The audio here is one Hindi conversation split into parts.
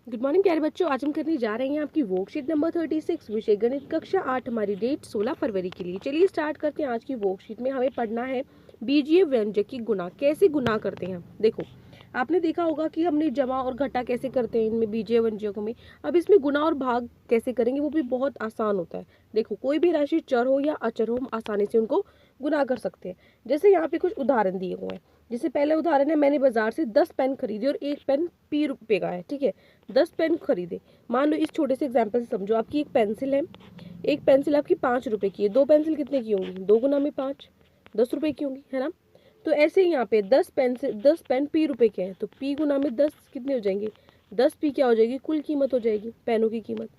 गुड मॉर्निंग प्यारे बच्चों। आज हम करने जा रहे हैं आपकी वर्कशीट नंबर 36 विषय गणित कक्षा 8। हमारी डेट 16 फरवरी के लिए। चलिए स्टार्ट करते हैं। आज की वर्कशीट में हमें पढ़ना है बीजीय व्यंजक की गुणा। कैसे गुणा करते हैं देखो, आपने देखा होगा कि हमने जमा और घटा कैसे करते हैं इनमें बीजीय व्यंजकों में। अब इसमें गुणा और भाग कैसे करेंगे वो भी बहुत आसान होता है। देखो, कोई भी राशि चर हो या अचर हो, हम आसानी से उनको गुणा कर सकते हैं। जैसे यहाँ पे कुछ उदाहरण दिए हुए हैं। जैसे पहला उदाहरण है, मैंने बाजार से 10 पेन खरीदे और एक पेन P रुपए का है। ठीक है, 10 पेन खरीदे। मान लो इस छोटे से एग्जाम्पल से समझो, आपकी एक पेंसिल है, एक पेंसिल आपकी 5 रुपए की है। दो पेंसिल कितने की होंगी? 2 गुना में 5, 10 रुपए की होंगी, है ना। तो ऐसे ही यहाँ पे 10 पेन P रुपए के हैं, तो P गुना में 10 कितने हो जाएंगे? 10 P क्या हो जाएगी? कुल कीमत हो जाएगी, पेनों की कीमत।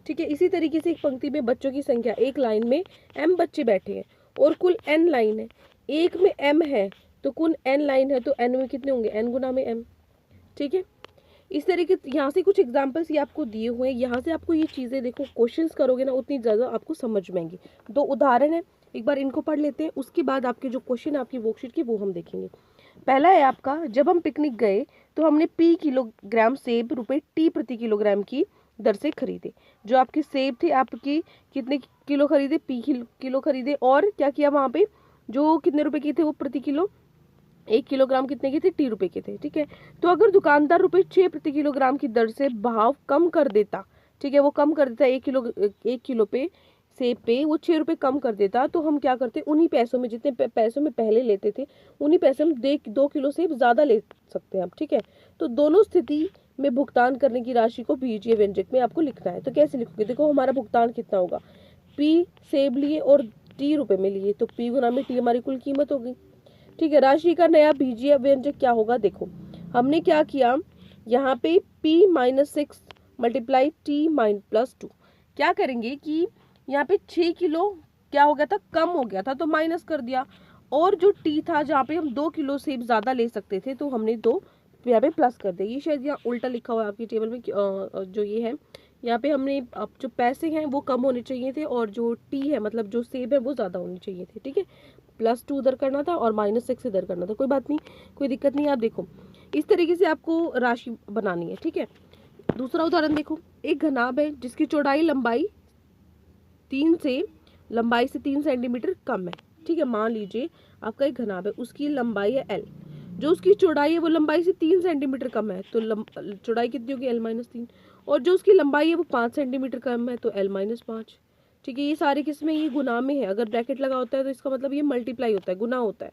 ठीक है, इसी तरीके से एक पंक्ति में बच्चों की संख्या, एक लाइन में m बच्चे बैठे हैं और कुल n लाइन है। एक में m है तो कुल n लाइन है, तो n में कितने होंगे? n गुना में m। ठीक है, इस तरीके यहाँ से कुछ एग्जाम्पल्स ये आपको दिए हुए हैं। यहाँ से आपको ये चीज़ें देखो, क्वेश्चंस करोगे ना उतनी ज़्यादा आपको समझ में आएंगी। दो उदाहरण है, एक बार इनको पढ़ लेते हैं, उसके बाद आपके जो क्वेश्चन आपकी वर्कशीट की वो हम देखेंगे। पहला है आपका, जब हम पिकनिक गए तो हमने P किलोग्राम सेब रुपए T प्रति किलोग्राम की दर से खरीदे। जो आपके सेब थे, आपकी कितने किलो खरीदे? P किलो खरीदे। और क्या किया वहाँ पे, जो कितने रुपए की थे वो प्रति किलो? 1 किलोग्राम कितने के थे? T रुपए के थे। ठीक है, तो अगर दुकानदार रुपए 6 प्रति किलोग्राम की दर से भाव कम कर देता, ठीक है, वो कम कर देता, 1 किलो पे सेब पे वो 6 रुपए कम कर देता, तो हम क्या करते? उन्हीं पैसों में, जितने पैसों में पहले लेते थे, उन्हीं पैसों में 2 किलो सेब ज्यादा ले सकते हैं आप। ठीक है, तो दोनों स्थिति में भुगतान करने की राशि को बीजीय व्यंजक में आपको लिखना है। तो कैसे लिखोगे? देखो, हमारा भुगतान कितना होगा? P सेब लिए और T रुपए में लिए, तो P गुना में T हमारी कुल कीमत होगी। ठीक है, राशि का नया बीजीय व्यंजक क्या होगा? देखो, हमने क्या किया यहाँ पे, P-6 मल्टीप्लाई T-+2। क्या करेंगे कि यहाँ पे 6 किलो क्या हो गया था? कम हो गया था, तो माइनस कर दिया। और जो T था, जहाँ पे हम 2 किलो सेब ज्यादा ले सकते थे, तो हमने 2 यहाँ पे प्लस कर दिया। ये शायद यहाँ उल्टा लिखा हुआ है आपकी टेबल में, जो ये है यहाँ पे हमने, अब जो पैसे हैं वो कम होने चाहिए थे और जो T है, मतलब जो सेब है, वो ज्यादा होने चाहिए थे। ठीक है, +2 उधर करना था और -6 इधर करना था। कोई बात नहीं, कोई दिक्कत नहीं। आप देखो, इस तरीके से आपको राशि बनानी है। ठीक है, दूसरा उदाहरण देखो, एक घनाभ है जिसकी चौड़ाई लंबाई 3 सेंटीमीटर कम है। ठीक है, मान लीजिए आपका एक घनाभ है, उसकी लंबाई है L, जो उसकी चौड़ाई है वो लंबाई से 3 सेंटीमीटर कम है, तो चौड़ाई कितनी होगी? L-3। और जो उसकी लंबाई है वो 5 सेंटीमीटर कम है, तो L-5। ठीक है, ये सारे किसमें? ये गुना में है। अगर ब्रैकेट लगा होता है तो इसका मतलब ये मल्टीप्लाई होता है, गुना होता है।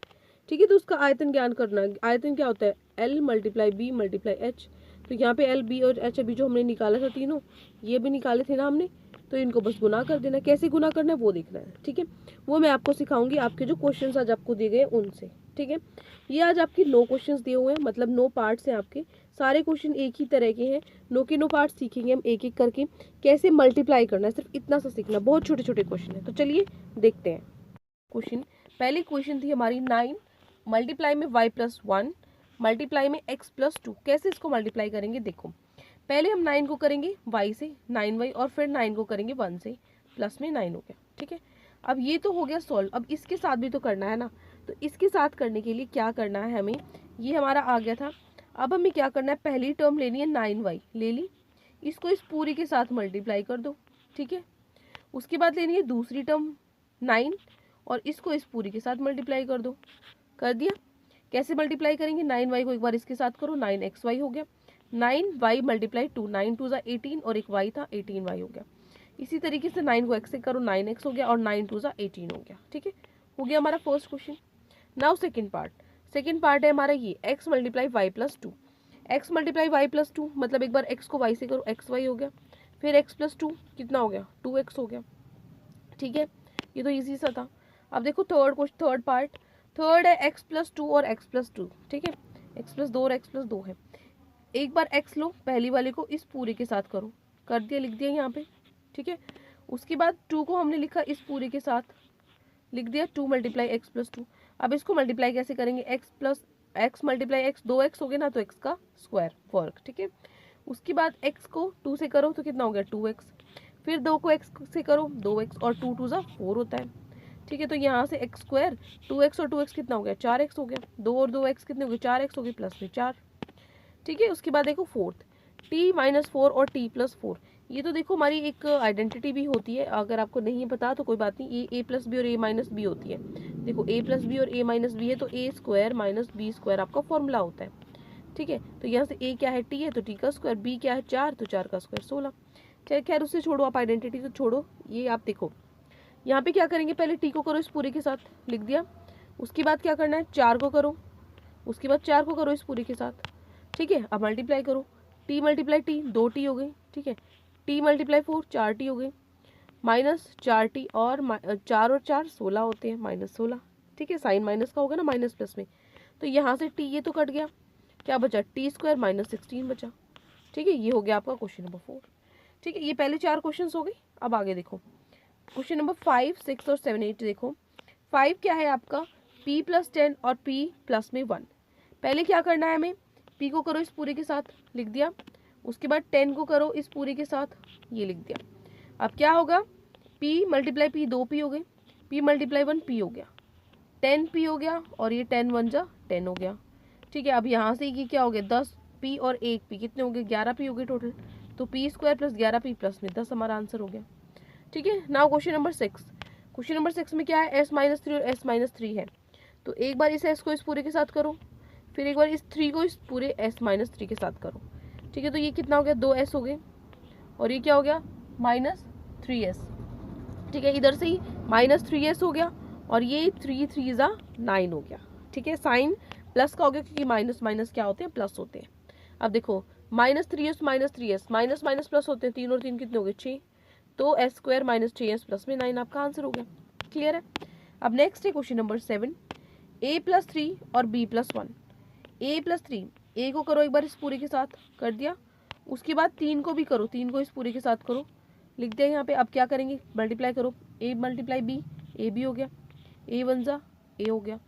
ठीक है, तो उसका आयतन ज्ञान करना है। आयतन क्या होता है? L multiply B multiply H। तो यहाँ पे L, B और H अभी जो हमने निकाला था तीनों, ये भी निकाले थे ना हमने, तो इनको बस गुना कर देना। कैसे गुना करना है वो देखना है। ठीक है, वो मैं आपको सिखाऊंगी आपके जो क्वेश्चन आज आपको दिए गए उनसे। ठीक है, ये आज आपके 9 क्वेश्चंस दिए हुए हैं, मतलब 9 पार्ट्स हैं आपके। सारे क्वेश्चन एक ही तरह के हैं। 9 के 9 पार्ट्स सीखेंगे हम एक एक करके। कैसे मल्टीप्लाई करना है, सिर्फ इतना सा सीखना, बहुत छोटे छोटे क्वेश्चन है। तो चलिए देखते हैं क्वेश्चन। पहली क्वेश्चन थी हमारी 9 मल्टीप्लाई में y+1 मल्टीप्लाई में x+2। कैसे इसको मल्टीप्लाई करेंगे? देखो, पहले हम 9 को करेंगे y से, 9y, और फिर 9 को करेंगे 1 से, प्लस में 9 हो गया। ठीक है, अब ये तो हो गया सॉल्व। अब इसके साथ भी तो करना है ना, तो इसके साथ करने के लिए क्या करना है हमें? ये हमारा आ गया था। अब हमें क्या करना है? पहली टर्म लेनी है 9y, ले ली, इसको इस पूरी के साथ मल्टीप्लाई कर दो। ठीक है, उसके बाद लेनी है दूसरी टर्म 9 और इसको इस पूरी के साथ मल्टीप्लाई कर दो। कर दिया। कैसे मल्टीप्लाई करेंगे? 9y को एक बार इसके साथ करो, 9xy हो गया। 9y मल्टीप्लाई 2, 9 2 18 और एक y था, 18y हो गया। इसी तरीके से 9 को x से करो, 9x हो गया और 9 2 18 हो गया। ठीक है, हो गया हमारा first question. Now second part. Second part है हमारा ये x multiply y+2। x multiply y+2 मतलब एक बार x को y से करो, xy हो गया। फिर x+2 कितना हो गया? 2x हो गया। ठीक है, ये तो इजी सा था। अब देखो थर्ड पार्ट। थर्ड है x+2 और x+2। ठीक है, x+2 और x+2 है। एक बार x लो, पहली वाले को इस पूरे के साथ करो, कर दिया, लिख दिया यहाँ पे। ठीक है, उसके बाद 2 को हमने लिखा इस पूरे के साथ, लिख दिया 2 मल्टीप्लाई x+2। अब इसको मल्टीप्लाई कैसे करेंगे? x मल्टीप्लाई x, 2x हो गया ना, तो x का स्क्वायर वर्ग। ठीक है, उसके बाद x को 2 से करो तो कितना हो गया? 2x। फिर 2 को x से करो, 2x, और 2 2 4 होता है। ठीक है, तो यहाँ से x स्क्वायर, 2x और 2x कितना हो गया? 4x हो गया। 2 और 2x कितने हो गए? 4x हो गए, प्लस में 4। ठीक है, उसके बाद देखो फोर्थ। t-4 और t+4, ये तो देखो हमारी एक आइडेंटिटी भी होती है, अगर आपको नहीं पता तो कोई बात नहीं, ये a+b और a-b होती है। देखो a+b और a-b है तो a² - b² आपका फॉर्मूला होता है, ठीक है। तो यहाँ से a क्या है, t है तो t का स्क्वायर, b क्या है 4 तो 4 का स्क्वायर 16। चाहे खैर उससे छोड़ो, आप आइडेंटिटी तो छोड़ो, ये आप देखो यहाँ पे क्या करेंगे, पहले t को करो इस पूरे के साथ, लिख दिया। उसके बाद क्या करना है, 4 को करो, उसके बाद 4 को करो इस पूरे के साथ, ठीक है। अब मल्टीप्लाई करो, t मल्टीप्लाई t 2t हो गई, ठीक है। t मल्टीप्लाई 4 4t हो गई, -4t और 4 और 4 16 होते हैं, -16, ठीक है। साइन माइनस का होगा ना माइनस प्लस में, तो यहाँ से t ये तो कट गया, क्या बचा t² - 16 बचा, ठीक है। ये हो गया आपका क्वेश्चन नंबर 4, ठीक है। ये पहले 4 क्वेश्चन हो गए। अब आगे देखो क्वेश्चन नंबर 5, 6 और 7, 8 देखो। 5 क्या है आपका, p+10 और p+1। पहले क्या करना है हमें, p को करो इस पूरे के साथ, लिख दिया। उसके बाद 10 को करो इस पूरे के साथ, ये लिख दिया। अब क्या होगा, p मल्टीप्लाई p 2p हो गए, p मल्टीप्लाई 1p हो गया, 10p हो गया, और ये 10 1 जा 10 हो गया, ठीक है। अब यहाँ से ये क्या हो गया, 10p और 1p कितने हो गए, 11p हो गए टोटल, तो p² + 11p + में 10 हमारा आंसर हो गया, ठीक है। Now question number 6। Question number 6 में क्या है, s-3 और s-3 है, तो एक बार इस s को इस पूरे के साथ करो, फिर एक बार इस 3 को इस पूरे s-3 के साथ करो, ठीक है। तो ये कितना हो गया, 2s हो गए, और ये क्या हो गया, -3s, ठीक है। इधर से ही -3s हो गया, और ये 3 3 जा 9 हो गया, ठीक है। साइन प्लस का हो गया क्योंकि माइनस माइनस क्या होते हैं, प्लस होते हैं। अब देखो -3s -3s minus minus plus होते हैं, 3 और 3 कितने हो गए, 6, तो s² - 6s + में 9 आपका आंसर हो गया, क्लियर है। अब नेक्स्ट है क्वेश्चन नंबर 7, a+3 और b+1। a+3, a को करो एक बार इस पूरे के साथ, कर दिया। उसके बाद 3 को भी करो, 3 को इस पूरे के साथ करो, लिख दिया यहाँ पे। अब क्या करेंगे, मल्टीप्लाई करो, a multiply b, a b हो गया, a 1 जा a हो गया,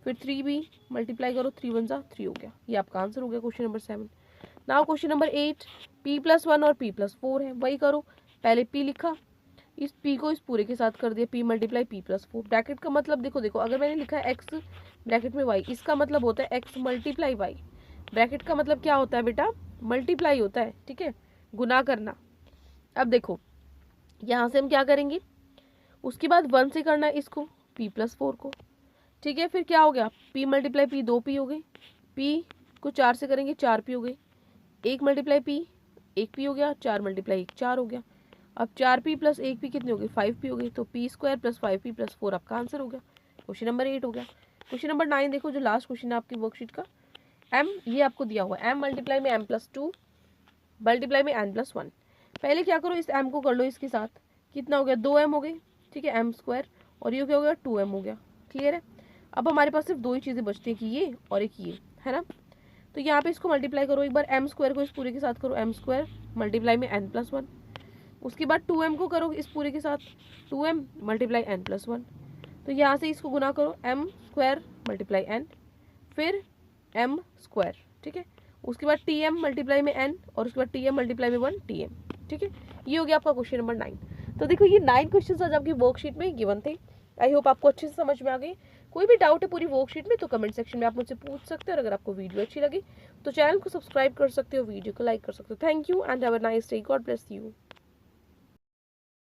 फिर 3b मल्टीप्लाई करो, 3 1 जा 3 हो गया, ये आपका आंसर हो गया question number 7। Now question number 8, p+1 और p+4 है, वही करो, पहले p लिखा, इस p को इस पूरे के साथ कर दिया, p मल्टीप्लाई p+4। ब्रैकेट का मतलब देखो अगर मैंने लिखा है x ब्रैकेट में y, इसका मतलब होता है x मल्टीप्लाई y। ब्रैकेट का मतलब क्या होता है बेटा, मल्टीप्लाई होता है, ठीक है, गुना करना। अब देखो यहाँ से हम क्या करेंगे, उसके बाद 1 से करना है इसको, p+4 को, ठीक है। फिर क्या हो गया, p मल्टीप्लाई p 2p हो गई, p को 4 से करेंगे 4p हो गई, 1 मल्टीप्लाई p 1p हो गया, 4 मल्टीप्लाई 1 4 हो गया। अब 4p + 1p कितनी हो गई, 5p हो गई, तो p² + 5p + 4 आपका आंसर हो गया, क्वेश्चन नंबर 8 हो गया। क्वेश्चन नंबर 9 देखो, जो लास्ट क्वेश्चन है आपकी वर्कशीट का, m ये आपको दिया हुआ है, m मल्टीप्लाई में m+2 मल्टीप्लाई में n+1। पहले क्या करो, इस m को कर लो इसके साथ, कितना हो गया, 2m हो गई, ठीक है, m², और ये क्या हो गया, 2m हो गया, क्लियर है। अब हमारे पास सिर्फ 2 ही चीज़ें बचती हैं कि ये और एक ये, है ना। तो यहाँ पे इसको मल्टीप्लाई करो एक बार, m² को इस पूरे के साथ करो, m² मल्टीप्लाई में n+1। उसके बाद 2m को करो इस पूरे के साथ, 2m मल्टीप्लाई n+1। तो यहाँ से इसको गुना करो, m² मल्टीप्लाई n, फिर m², ठीक है। उसके बाद tm मल्टीप्लाई में n, और उसके बाद tm मल्टीप्लाई में 1 tm, ठीक है। ये हो गया आपका क्वेश्चन नंबर 9। तो देखो ये 9 क्वेश्चन आज आपकी वर्कशीट में गिवन थे। आई होप आपको अच्छे से समझ में आ गई। कोई भी डाउट है पूरी वर्कशीट में तो कमेंट सेक्शन में आप मुझसे पूछ सकते हो, और अगर आपको वीडियो अच्छी लगी तो चैनल को सब्सक्राइब कर सकते हो, वीडियो को लाइक कर सकते हो। Thank you and have a nice day, God bless you.